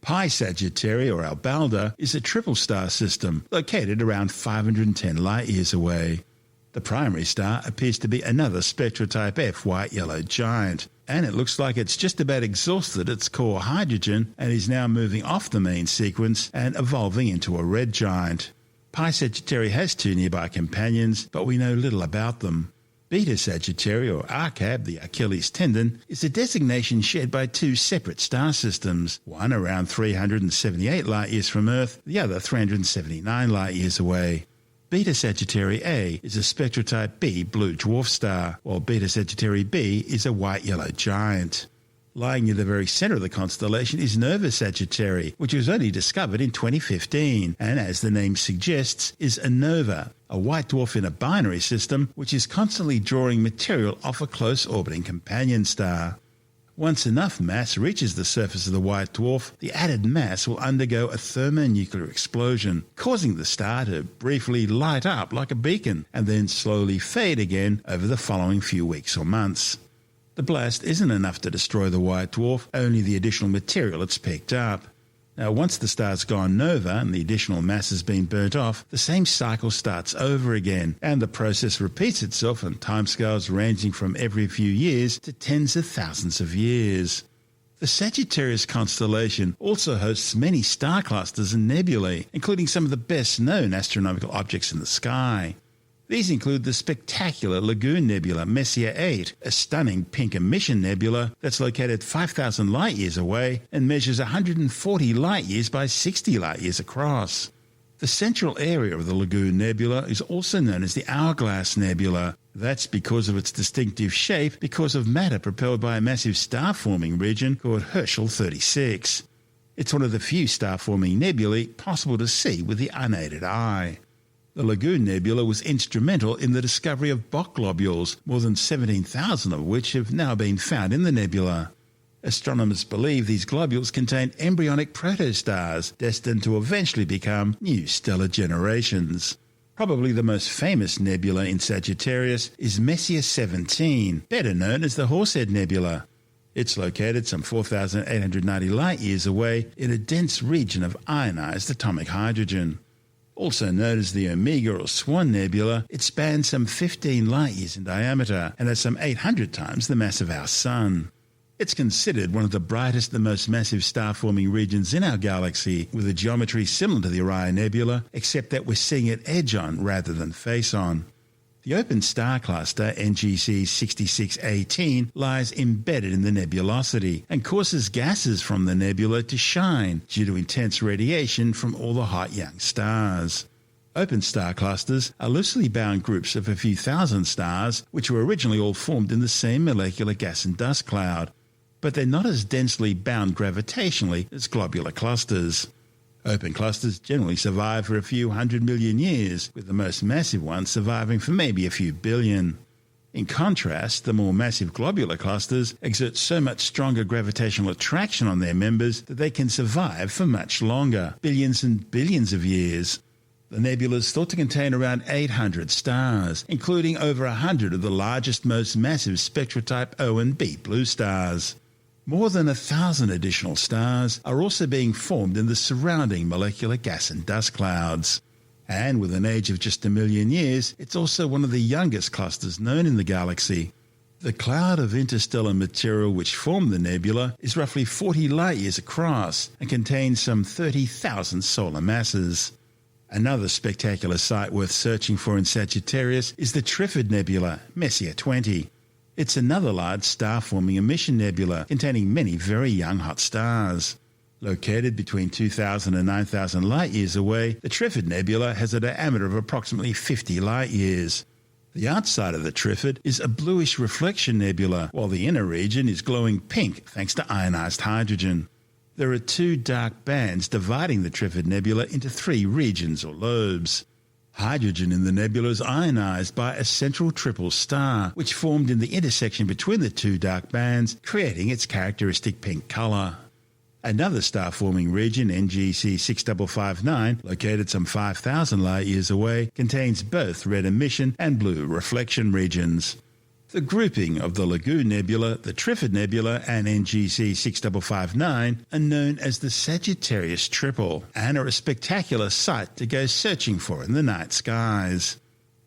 S1: Pi Sagittarii, or Albalda, is a triple-star system located around 510 light-years away. The primary star appears to be another spectrotype F white-yellow giant, and it looks like it's just about exhausted its core hydrogen and is now moving off the main sequence and evolving into a red giant. Pi Sagittarii has 2 nearby companions, but we know little about them. Beta Sagittarii, or Arcab, the Achilles tendon, is a designation shared by 2 separate star systems, one around 378 light-years from Earth, the other 379 light-years away. Beta Sagittarii A is a spectrotype B blue dwarf star, while Beta Sagittarii B is a white-yellow giant. Lying near the very centre of the constellation is Nova Sagittarii, which was only discovered in 2015, and as the name suggests, is a nova, a white dwarf in a binary system which is constantly drawing material off a close orbiting companion star. Once enough mass reaches the surface of the white dwarf, the added mass will undergo a thermonuclear explosion, causing the star to briefly light up like a beacon and then slowly fade again over the following few weeks or months. The blast isn't enough to destroy the white dwarf, only the additional material it's picked up. Now, once the star's gone nova and the additional mass has been burnt off, the same cycle starts over again, and the process repeats itself on timescales ranging from every few years to tens of thousands of years. The Sagittarius constellation also hosts many star clusters and nebulae, including some of the best-known astronomical objects in the sky. These include the spectacular Lagoon Nebula Messier 8, a stunning pink emission nebula that's located 5,000 light-years away and measures 140 light-years by 60 light-years across. The central area of the Lagoon Nebula is also known as the Hourglass Nebula. That's because of its distinctive shape because of matter propelled by a massive star-forming region called Herschel 36. It's one of the few star-forming nebulae possible to see with the unaided eye. The Lagoon Nebula was instrumental in the discovery of Bok globules, more than 17,000 of which have now been found in the nebula. Astronomers believe these globules contain embryonic protostars destined to eventually become new stellar generations. Probably the most famous nebula in Sagittarius is Messier 17, better known as the Horsehead Nebula. It's located some 4,890 light-years away in a dense region of ionized atomic hydrogen. Also known as the Omega or Swan Nebula, it spans some 15 light-years in diameter and has some 800 times the mass of our Sun. It's considered one of the brightest and most massive star-forming regions in our galaxy, with a geometry similar to the Orion Nebula, except that we're seeing it edge-on rather than face-on. The open star cluster NGC 6618 lies embedded in the nebulosity and causes gases from the nebula to shine due to intense radiation from all the hot young stars. Open star clusters are loosely bound groups of a few thousand stars which were originally all formed in the same molecular gas and dust cloud, but they're not as densely bound gravitationally as globular clusters. Open clusters generally survive for a few 100 million years, with the most massive ones surviving for maybe a few billion. In contrast, the more massive globular clusters exert so much stronger gravitational attraction on their members that they can survive for much longer, billions and billions of years. The nebula is thought to contain around 800 stars, including over 100 of the largest, most massive spectral type O and B blue stars. More than 1,000 additional stars are also being formed in the surrounding molecular gas and dust clouds. And with an age of just 1 million years, it's also one of the youngest clusters known in the galaxy. The cloud of interstellar material which formed the nebula is roughly 40 light-years across and contains some 30,000 solar masses. Another spectacular sight worth searching for in Sagittarius is the Trifid Nebula, Messier 20. It's another large star-forming emission nebula containing many very young hot stars. Located between 2,000 and 9,000 light-years away, the Trifid Nebula has a diameter of approximately 50 light-years. The outside of the Trifid is a bluish reflection nebula, while the inner region is glowing pink thanks to ionized hydrogen. There are 2 dark bands dividing the Trifid Nebula into 3 regions or lobes. Hydrogen in the nebula is ionized by a central triple star, which formed in the intersection between the 2 dark bands, creating its characteristic pink color. Another star-forming region, NGC 6559, located some 5,000 light-years away, contains both red emission and blue reflection regions. The grouping of the Lagoon Nebula, the Trifid Nebula, and NGC 6559 are known as the Sagittarius Triple and are a spectacular sight to go searching for in the night skies.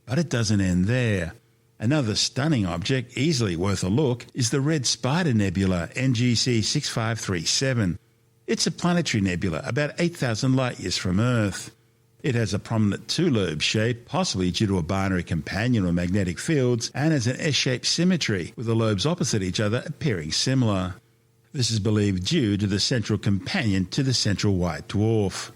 S1: But it doesn't end there. Another stunning object easily worth a look is the Red Spider Nebula, NGC 6537. It's a planetary nebula about 8,000 light-years from Earth. It has a prominent 2-lobe shape, possibly due to a binary companion or magnetic fields, and has an S-shaped symmetry, with the lobes opposite each other appearing similar. This is believed due to the central companion to the central white dwarf.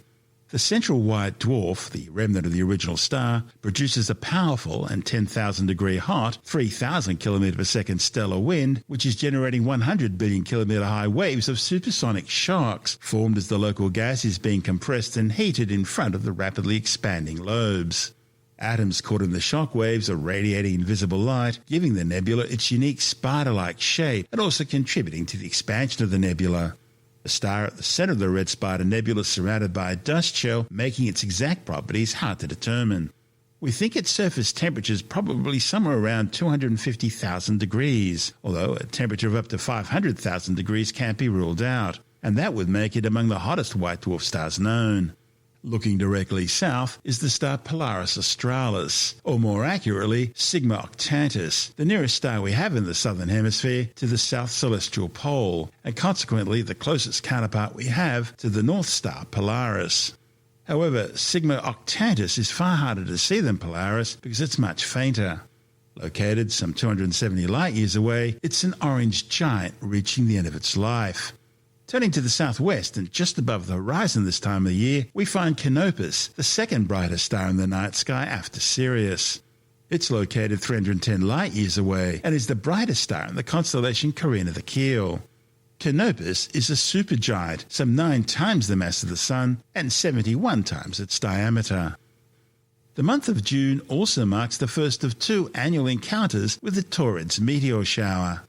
S1: The central white dwarf, the remnant of the original star, produces a powerful and 10,000-degree hot, 3,000 km per second stellar wind, which is generating 100 billion kilometre high waves of supersonic shocks, formed as the local gas is being compressed and heated in front of the rapidly expanding lobes. Atoms caught in the shock waves are radiating invisible light, giving the nebula its unique spider-like shape and also contributing to the expansion of the nebula. The star at the centre of the Red Spider Nebula is surrounded by a dust shell, making its exact properties hard to determine. We think its surface temperature is probably somewhere around 250,000 degrees, although a temperature of up to 500,000 degrees can't be ruled out, and that would make it among the hottest white dwarf stars known. Looking directly south is the star Polaris Australis, or more accurately, Sigma Octantis, the nearest star we have in the southern hemisphere to the south celestial pole, and consequently the closest counterpart we have to the north star Polaris. However, Sigma Octantis is far harder to see than Polaris because it's much fainter. Located some 270 light-years away, it's an orange giant reaching the end of its life. Turning to the southwest and just above the horizon this time of the year, we find Canopus, the second brightest star in the night sky after Sirius. It's located 310 light-years away and is the brightest star in the constellation Carina the Keel. Canopus is a supergiant, some 9 times the mass of the Sun and 71 times its diameter. The month of June also marks the first of 2 annual encounters with the Taurids meteor shower.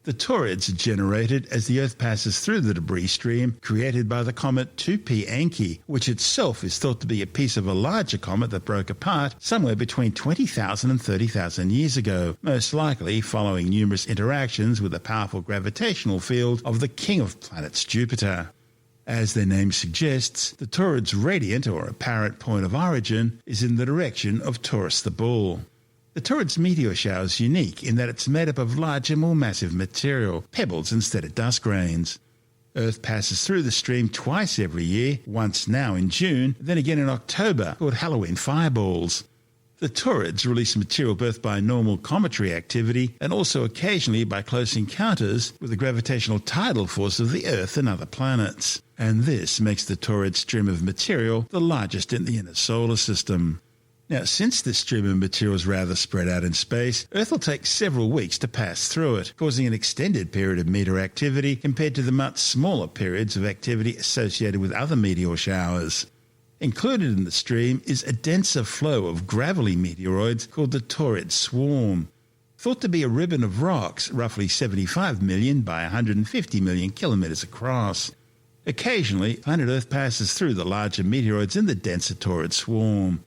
S1: The Taurids are generated as the Earth passes through the debris stream created by the comet 2P Encke, which itself is thought to be a piece of a larger comet that broke apart somewhere between 20,000 and 30,000 years ago, most likely following numerous interactions with the powerful gravitational field of the king of planets Jupiter. As their name suggests, the Taurids' radiant or apparent point of origin is in the direction of Taurus the Bull. The Taurids meteor shower is unique in that it's made up of larger, more massive material, pebbles instead of dust grains. Earth passes through the stream twice every year, once now in June, then again in October, called Halloween fireballs. The Taurids release material both by normal cometary activity and also occasionally by close encounters with the gravitational tidal force of the Earth and other planets. And this makes the Taurid stream of material the largest in the inner solar system. Now, since this stream of material is rather spread out in space, Earth will take several weeks to pass through it, causing an extended period of meteor activity compared to the much smaller periods of activity associated with other meteor showers. Included in the stream is a denser flow of gravelly meteoroids called the Taurid swarm. Thought to be a ribbon of rocks, roughly 75 million by 150 million kilometres across. Occasionally, planet Earth passes through the larger meteoroids in the denser Taurid swarm.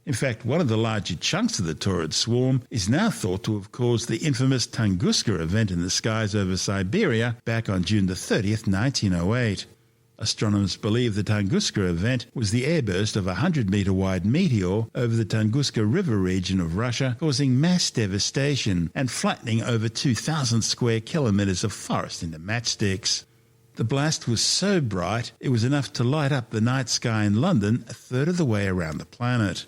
S1: In fact, one of the larger chunks of the Taurid swarm is now thought to have caused the infamous Tunguska event in the skies over Siberia back on June the 30th, 1908. Astronomers believe the Tunguska event was the airburst of a 100-metre-wide meteor over the Tunguska River region of Russia, causing mass devastation and flattening over 2,000 square kilometres of forest into matchsticks. The blast was so bright it was enough to light up the night sky in London a third of the way around the planet.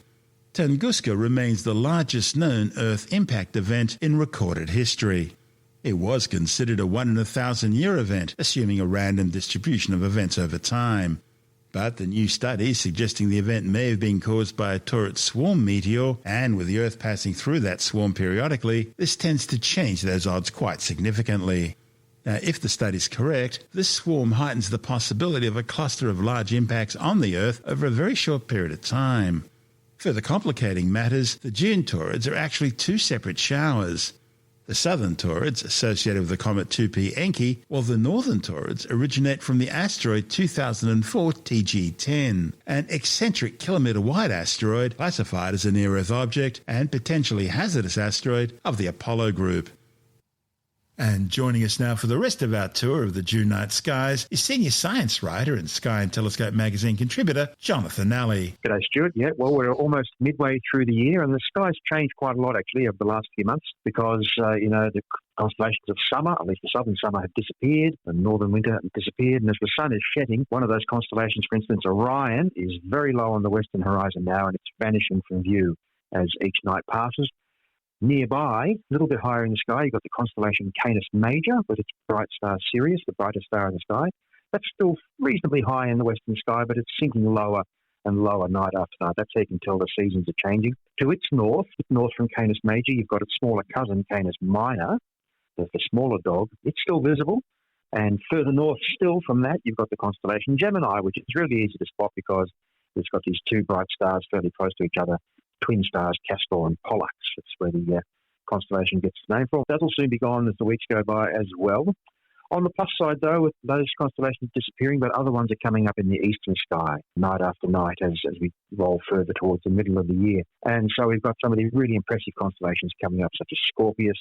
S1: Tunguska remains the largest known Earth impact event in recorded history. It was considered a 1-in-1,000-year event, assuming a random distribution of events over time. But the new studies suggesting the event may have been caused by a Taurid swarm meteor, and with the Earth passing through that swarm periodically, this tends to change those odds quite significantly. Now, if the study's correct, this swarm heightens the possibility of a cluster of large impacts on the Earth over a very short period of time. Further complicating matters, the June Taurids are actually two separate showers. The southern Taurids associated with the comet 2P Encke, while the northern Taurids originate from the asteroid 2004 TG10, an eccentric kilometre-wide asteroid classified as a near-Earth object and potentially hazardous asteroid of the Apollo group. And joining us now for the rest of our tour of the June night skies is senior science writer and Sky and Telescope magazine contributor Jonathan Alley.
S3: G'day, Stuart. Yeah, well, we're almost midway through the year, and the sky's changed quite a lot, actually, over the last few months because, the constellations of summer, at least the southern summer, have disappeared, and northern winter have disappeared, and as the sun is setting, one of those constellations, for instance, Orion, is very low on the western horizon now, and it's vanishing from view as each night passes. Nearby, a little bit higher in the sky, you've got the constellation Canis Major with its bright star Sirius, the brightest star in the sky. That's still reasonably high in the western sky, but it's sinking lower and lower night after night. That's how you can tell the seasons are changing. To its north from Canis Major, you've got its smaller cousin, Canis Minor, the smaller dog. It's still visible. And further north still from that, you've got the constellation Gemini, which is really easy to spot because it's got these two bright stars fairly close to each other. Twin stars Castor and Pollux. That's where the constellation gets its name from. That'll soon be gone as the weeks go by as well. On the plus side, though, with those constellations disappearing, but other ones are coming up in the eastern sky night after night as we roll further towards the middle of the year. And so we've got some of these really impressive constellations coming up, such as Scorpius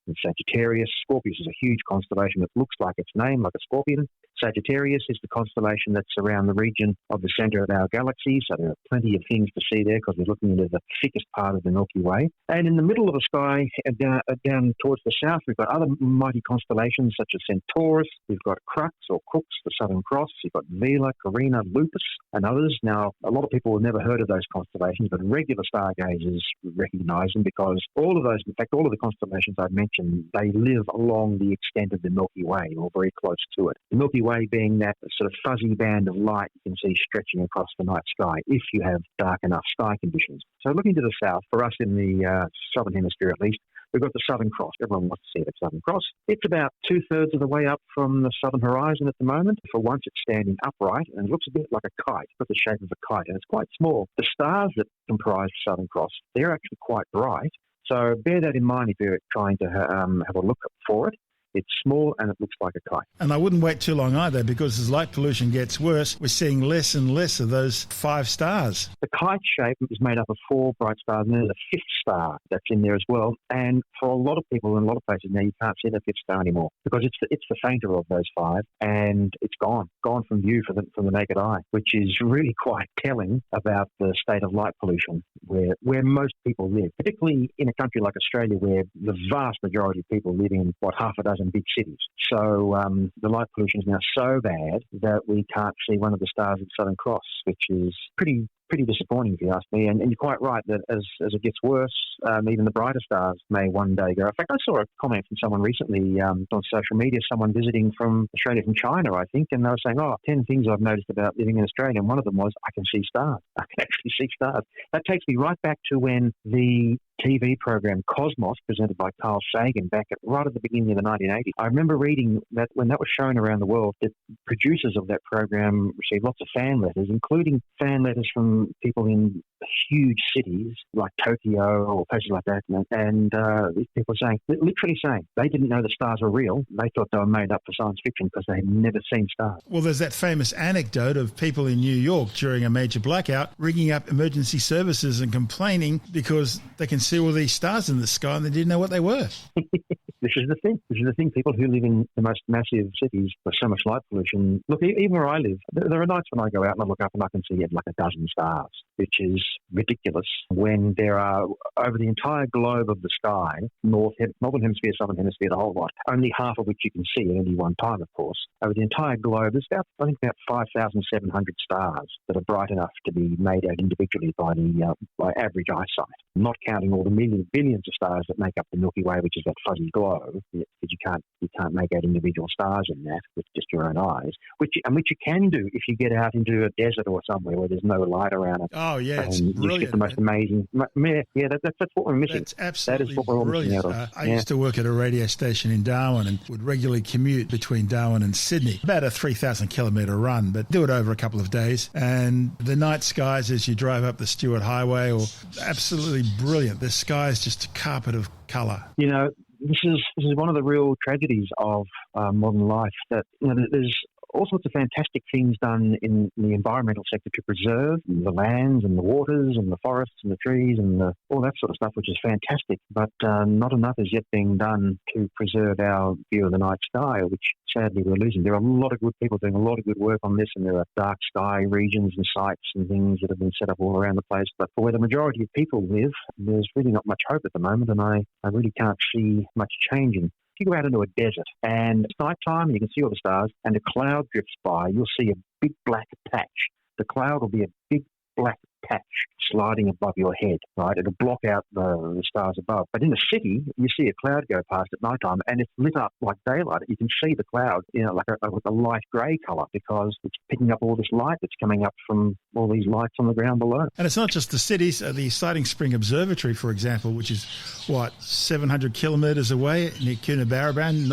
S3: and Sagittarius. Scorpius is a huge constellation that looks like its name, like a scorpion. Sagittarius is the constellation that's around the region of the centre of our galaxy, so there are plenty of things to see there because we're looking into the thickest part of the Milky Way. And in the middle of the sky, down towards the south, we've got other mighty constellations such as Centaurus, we've got Crux or Crux, the Southern Cross, you've got Vela, Carina, Lupus, and others. Now, a lot of people have never heard of those constellations, but regular stargazers recognise them because all of the constellations I've mentioned, they live along the extent of the Milky Way or very close to it. The Milky Way being that sort of fuzzy band of light you can see stretching across the night sky if you have dark enough sky conditions. So looking to the south, for us in the southern hemisphere at least, we've got the Southern Cross. Everyone wants to see the Southern Cross. It's about 2/3 of the way up from the southern horizon at the moment. For once, it's standing upright and it looks a bit like a kite. It's got the shape of a kite and it's quite small. The stars that comprise the Southern Cross, they're actually quite bright. So bear that in mind if you're trying to have a look for it. It's small and it looks like a kite.
S1: And I wouldn't wait too long either because as light pollution gets worse, we're seeing less and less of those 5 stars.
S3: The kite shape is made up of 4 bright stars and there's a 5th star that's in there as well. And for a lot of people in a lot of places now, you can't see the 5th star anymore because it's the fainter of those 5 and it's gone from view from the naked eye, which is really quite telling about the state of light pollution where most people live, particularly in a country like Australia where the vast majority of people live in, half a dozen big cities. So the light pollution is now so bad that we can't see one of the stars of the Southern Cross, which is pretty pretty disappointing if you ask me. And you're quite right that as it gets worse, even the brighter stars may one day go. In fact, I saw a comment from someone recently on social media, someone visiting from Australia, from China, I think, and they were saying, 10 things I've noticed about living in Australia, and one of them was I can see stars. I can actually see stars. That takes me right back to when the TV program Cosmos, presented by Carl Sagan right at the beginning of the 1980s. I remember reading that when that was shown around the world, the producers of that program received lots of fan letters, including fan letters from people in huge cities like Tokyo or places like that. And these people literally saying, they didn't know the stars were real. They thought they were made up for science fiction because they had never seen stars.
S1: Well, there's that famous anecdote of people in New York during a major blackout ringing up emergency services and complaining because they can see all these stars in the sky and they didn't know what they were.
S3: This is the thing. People who live in the most massive cities with so much light pollution. Look, even where I live, there are nights when I go out and I look up and I can see like a dozen stars, which is ridiculous when there are, over the entire globe of the sky, Northern Hemisphere, Southern Hemisphere, the whole lot, only half of which you can see at any one time, of course. Over the entire globe, there's about 5,700 stars that are bright enough to be made out individually by average eyesight, not counting all the billions of stars that make up the Milky Way, which is that fuzzy glow. Because you can't make out individual stars in that with just your own eyes, which you can do if you get out into a desert or somewhere where there's no light around it.
S1: Oh yeah, it's
S3: you
S1: brilliant.
S3: Get the most amazing. Yeah, that's what we're missing.
S1: That's absolutely
S3: that is what we're all missing out of.
S1: I used to work at a radio station in Darwin and would regularly commute between Darwin and Sydney, about a 3,000 kilometre run, but do it over a couple of days. And the night skies as you drive up the Stuart Highway are absolutely brilliant. The sky is just a carpet of colour.
S3: This is one of the real tragedies of modern life, that there's all sorts of fantastic things done in the environmental sector to preserve the lands and the waters and the forests and the trees and all that sort of stuff, which is fantastic. But not enough is yet being done to preserve our view of the night sky, which sadly we're losing. There are a lot of good people doing a lot of good work on this, and there are dark sky regions and sites and things that have been set up all around the place. But for where the majority of people live, there's really not much hope at the moment, and I really can't see much changing. If you go out into a desert and it's night time and you can see all the stars and a cloud drifts by, you'll see a big black patch. The cloud will be a big black patch sliding above your head, right? It'll block out the stars above. But in the city, you see a cloud go past at night time and it's lit up like daylight. You can see the cloud, like a light grey colour, because it's picking up all this light that's coming up from all these lights on the ground below.
S1: And it's not just the cities. The Exciting Spring Observatory, for example, which is, 700 kilometres away near Coonabarabran,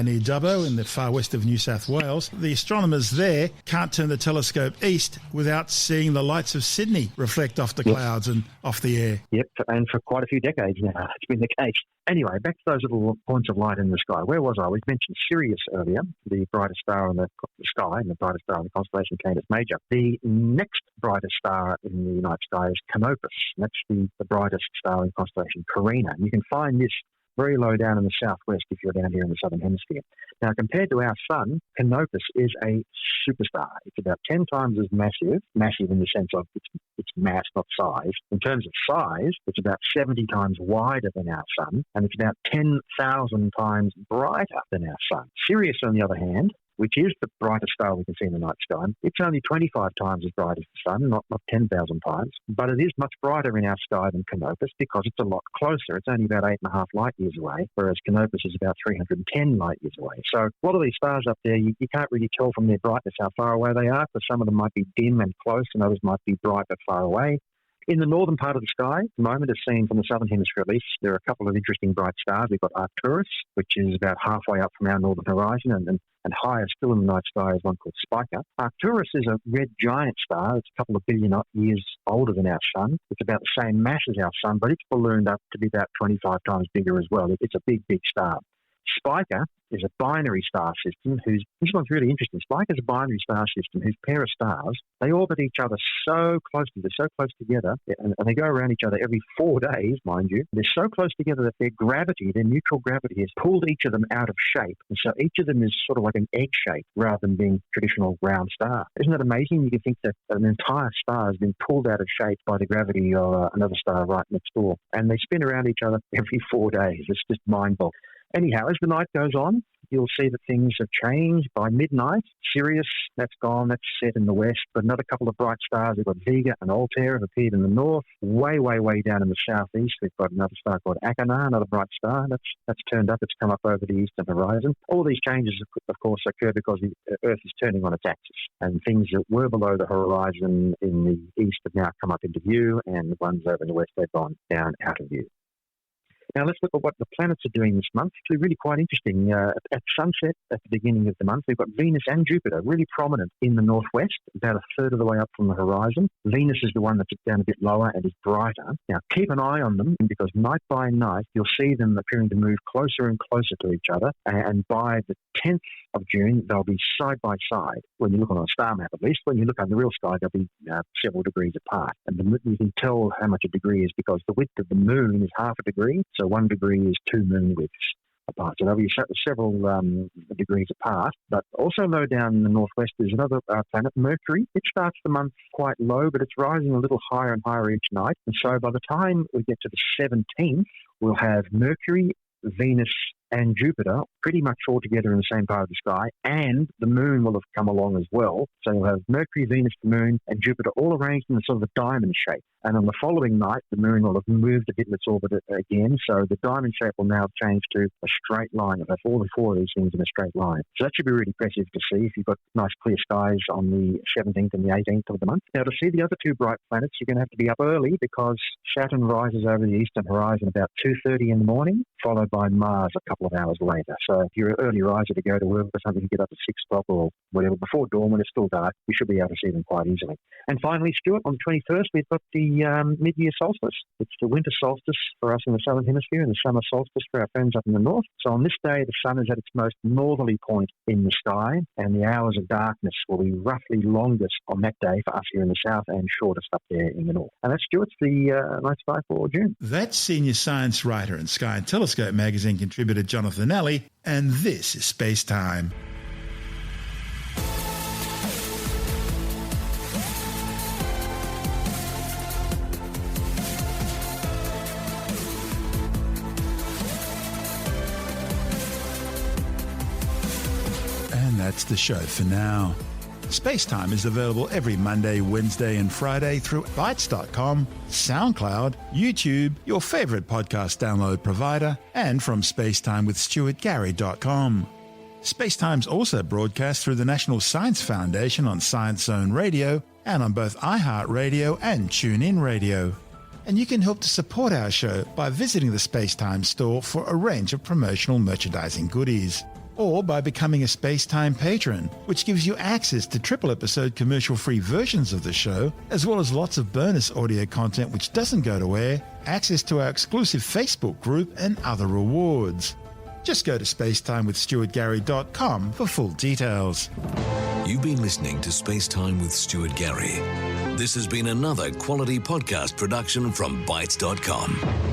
S1: near Dubbo in the far west of New South Wales. The astronomers there can't turn the telescope east without seeing the lights of Sydney reflect off the clouds and off the air.
S3: Yep, and for quite a few decades now, it's been the case. Anyway, back to those little points of light in the sky. Where was I? We mentioned Sirius earlier, the brightest star in the sky, and the brightest star in the constellation Canis Major. The next brightest star in the night sky is Canopus. That's the brightest star in the constellation Carina. You can find this very low down in the southwest if you're down here in the southern hemisphere. Now, compared to our sun, Canopus is a superstar. It's about 10 times as massive in the sense of its mass, not size. In terms of size, it's about 70 times wider than our sun, and it's about 10,000 times brighter than our sun. Sirius, on the other hand, which is the brightest star we can see in the night sky, it's only 25 times as bright as the sun, not 10,000 times. But it is much brighter in our sky than Canopus because it's a lot closer. It's only about 8.5 light years away, whereas Canopus is about 310 light years away. So a lot of these stars up there, you can't really tell from their brightness how far away they are, because some of them might be dim and close and others might be bright but far away. In the northern part of the sky, at the moment, as seen from the southern hemisphere at least, there are a couple of interesting bright stars. We've got Arcturus, which is about halfway up from our northern horizon, and higher still in the night sky is one called Spica. Arcturus is a red giant star. It's a couple of billion years older than our sun. It's about the same mass as our sun, but it's ballooned up to be about 25 times bigger as well. It's a big, big star. Spica is a binary star system this one's really interesting. Spica is a binary star system whose pair of stars, they orbit each other so closely, they're so close together, and they go around each other every 4 days, mind you. They're so close together that their neutral gravity, has pulled each of them out of shape. And so each of them is sort of like an egg shape rather than being traditional round star. Isn't that amazing? You can think that an entire star has been pulled out of shape by the gravity of another star right next door. And they spin around each other every 4 days. It's just mind-boggling. Anyhow, as the night goes on, you'll see that things have changed. By midnight, Sirius, that's gone, that's set in the west. But another couple of bright stars, we've got Vega and Altair have appeared in the north. Way, way, way down in the southeast, we've got another star called Achernar, another bright star. That's turned up, it's come up over the eastern horizon. All these changes, of course, occur because the Earth is turning on its axis. And things that were below the horizon in the east have now come up into view, and the ones over in the west, they've gone down out of view. Now, let's look at what the planets are doing this month. It's really quite interesting. At sunset, at the beginning of the month, we've got Venus and Jupiter really prominent in the northwest, about a third of the way up from the horizon. Venus is the one that's down a bit lower and is brighter. Now, keep an eye on them, because night by night, you'll see them appearing to move closer and closer to each other. And by the 10th of June, they'll be side by side. When you look on a star map, at least, when you look on the real sky, they'll be several degrees apart. And you can tell how much a degree is because the width of the moon is half a degree. So 1 degree is 2 moon widths apart. So they'll be several degrees apart. But also low down in the northwest is another planet, Mercury. It starts the month quite low, but it's rising a little higher and higher each night. And so by the time we get to the 17th, we'll have Mercury, Venus, and Jupiter pretty much all together in the same part of the sky, and the moon will have come along as well. So you'll have Mercury, Venus, the moon, and Jupiter all arranged in a sort of a diamond shape. And on the following night, the moon will have moved a bit in its orbit again, so the diamond shape will now change to a straight line. You'll have all four of these things in a straight line. So that should be really impressive to see if you've got nice clear skies on the 17th and the 18th of the month. Now, to see the other two bright planets, you're going to have to be up early because Saturn rises over the eastern horizon about 2:30 in the morning, followed by Mars a couple of hours later. So if you're an early riser to go to work or something, you get up at 6 o'clock or whatever, before dawn when it's still dark, you should be able to see them quite easily. And finally, Stuart, on the 21st, we've got the mid-year solstice. It's the winter solstice for us in the southern hemisphere and the summer solstice for our friends up in the north. So on this day, the sun is at its most northerly point in the sky, and the hours of darkness will be roughly longest on that day for us here in the south and shortest up there in the north. And that's, Stuart, the night sky for June.
S1: That's senior science writer and Sky and Telescope magazine contributor Jonathan Alley, and this is SpaceTime. And that's the show for now. SpaceTime is available every Monday, Wednesday and Friday through Bytes.com, SoundCloud, YouTube, your favourite podcast download provider, and from SpaceTimeWithStuartGary.com. SpaceTime's also broadcast through the National Science Foundation on Science Zone Radio and on both iHeartRadio and TuneIn Radio. And you can help to support our show by visiting the SpaceTime store for a range of promotional merchandising goodies, or by becoming a SpaceTime patron, which gives you access to triple-episode commercial-free versions of the show, as well as lots of bonus audio content which doesn't go to air, access to our exclusive Facebook group, and other rewards. Just go to SpaceTimeWithStuartGary.com for full details.
S2: You've been listening to SpaceTime with Stuart Gary. This has been another quality podcast production from Bytes.com.